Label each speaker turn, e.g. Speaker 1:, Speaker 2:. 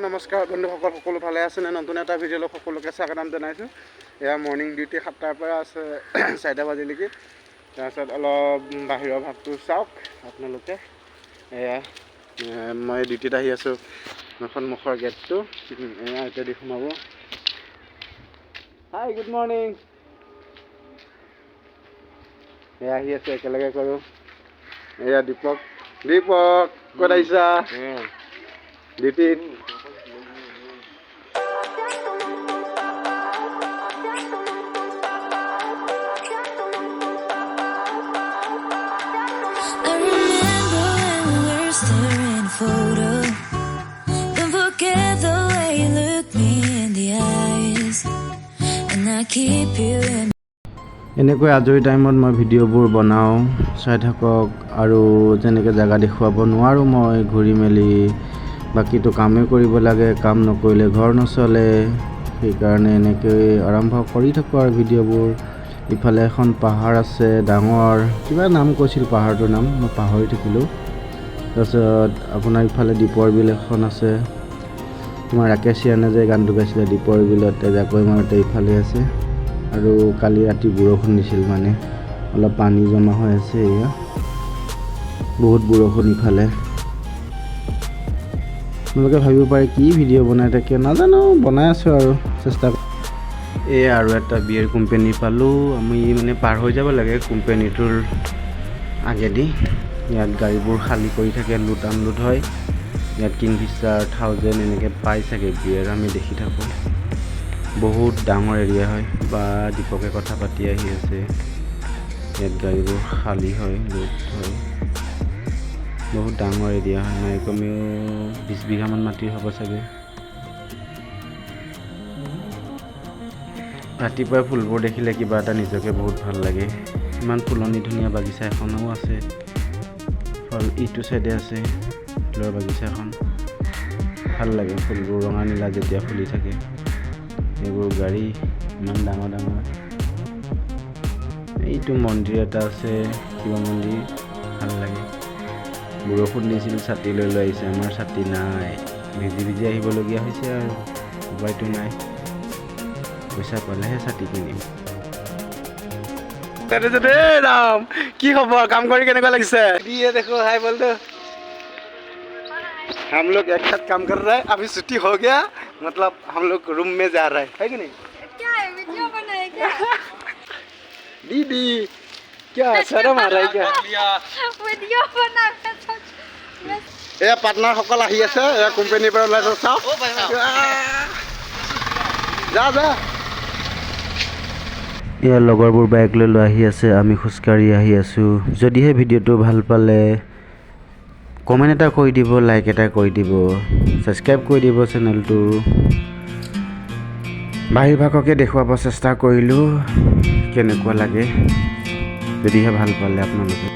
Speaker 1: নমস্কাৰ বন্ধুসকল, সকলো ভালে আছে নে? নতুন এটা ভিডিঅ'লৈ সকলোকে স্বাগতম জনাইছোঁ। এয়া মৰ্ণিং ডিউটি 7টাৰ পৰা আছে 4টা বাজিলৈকে। তাৰপিছত অলপ বাহিৰৰ ভাগটো চাওক আপোনালোকে। এয়া মই ডিউটিত আহি আছোঁ, সন্মুখৰ গেটটো এয়া এতিয়া দি সোমাব। হাই, গুড মৰ্ণিং। এয়া আহি আছে, একেলগে কৰোঁ। এয়া দীপক ক'ত আহিছা? ডিউটিত
Speaker 2: photo. Don't forget the way you look me in the eyes, and I keep you in.
Speaker 3: এনেকৈ আজৰি টাইমত মই ভিডিঅ'বোৰ বনাওঁ, চাই থাকক। আৰু যেনেকৈ জেগা দেখুৱাব নোৱাৰোঁ মই ঘূৰি মেলি, বাকীটো কামেই কৰিব লাগে, কাম নকৰিলে ঘৰ নচলে। সেইকাৰণে এনেকৈ আৰম্ভ কৰি থাকোঁ আৰু ভিডিঅ'বোৰ। ইফালে এখন পাহাৰ আছে ডাঙৰ, কিবা নাম কৈছিল পাহাৰটোৰ নাম, মই পাহৰি থাকিলোঁ। তাৰপিছত আপোনাৰ ইফালে দীপৰ বিল এখন আছে, তোমাৰ ৰাকেশিয়ানে যে গানটো গাইছিলে দীপৰ বিলত এজাকৈ মাৰোঁতে, ইফালে আছে। আৰু কালি ৰাতি বৰষুণ দিছিল, মানে অলপ পানী জমা হৈ আছে। এয়া বহুত বৰষুণ ইফালে। আপোনালোকে ভাবিব পাৰে কি ভিডিঅ' বনাই থাকে, নাজানো, বনাই আছোঁ আৰু চেষ্টা। এয়া আৰু এটা বিয়েৰ কোম্পানী পালোঁ। আমি মানে পাৰ হৈ যাব লাগে কোম্পানীটোৰ আগেদি। ইয়াত গাড়ীবোৰ খালী কৰি থাকে, লোড আনলোড হয়। ইয়াত কিংফিচাৰ 1000 এনেকৈ পাই চাগে বিয়েৰ, আমি দেখি থাকোঁ। বহুত ডাঙৰ এৰিয়া হয়। বা দীপকে কথা পাতি আহি আছে। ইয়াত গাড়ীবোৰ খালী হয়, লোড হয়। বহুত ডাঙৰ এৰিয়া হয়, মানে কমেও 20 বিঘামান মাটিৰ হ'ব চাগে। ৰাতিপুৱাই ফুলবোৰ দেখিলে কিবা এটা নিজকে বহুত ভাল লাগে। ইমান ফুলনি ধুনীয়া বাগিচা এখনো আছে। ইটো চাইডে আছে ফুলৰ বাগিচা এখন, ভাল লাগে। ফুলবোৰ ৰঙা নীলা যেতিয়া ফুলি থাকে। এইবোৰ গাড়ী ইমান ডাঙৰ ডাঙৰ। এইটো মন্দিৰ এটা আছে, শিৱ মন্দিৰ, ভাল লাগে। বৰষুণ দিছিল, ছাতি লৈ আহিছে। আমাৰ ছাতি নাই, ভিজি ভিজি আহিবলগীয়া হৈছে আৰু উপায়টো নাই। পইচা পালেহে ছাতি কিনিম।
Speaker 1: राम, की खबर? काम कर केनेকুৱা লাগিছে? ये देखो, हाय बोल दो। हम लोग एक साथ काम कर रहे हैं, अभी छुट्टी हो गया, मतलब हम लोग रूम में जा रहे हैं, है कि नहीं?
Speaker 4: क्या है, वीडियो बनाए क्या?
Speaker 1: दीदी क्या शर्म आ रहा है क्या?
Speaker 4: वीडियो बना
Speaker 1: ये पार्टनर সকল আহি আছে, এ কোম্পানীৰ পৰা ওলাই চাও। যা যা।
Speaker 3: ইয়াৰ লগৰবোৰ বাইক লৈ আহি আছে, আমি খোজকাঢ়ি আহি আছোঁ। যদিহে ভিডিঅ'টো ভাল পালে কমেণ্ট এটা কৰি দিব, লাইক এটা কৰি দিব, ছাবস্ক্ৰাইব কৰি দিব চেনেলটো। বাহিৰভাগকে দেখুৱাব চেষ্টা কৰিলোঁ কেনেকুৱা লাগে, যদিহে ভাল পালে আপোনালোকে।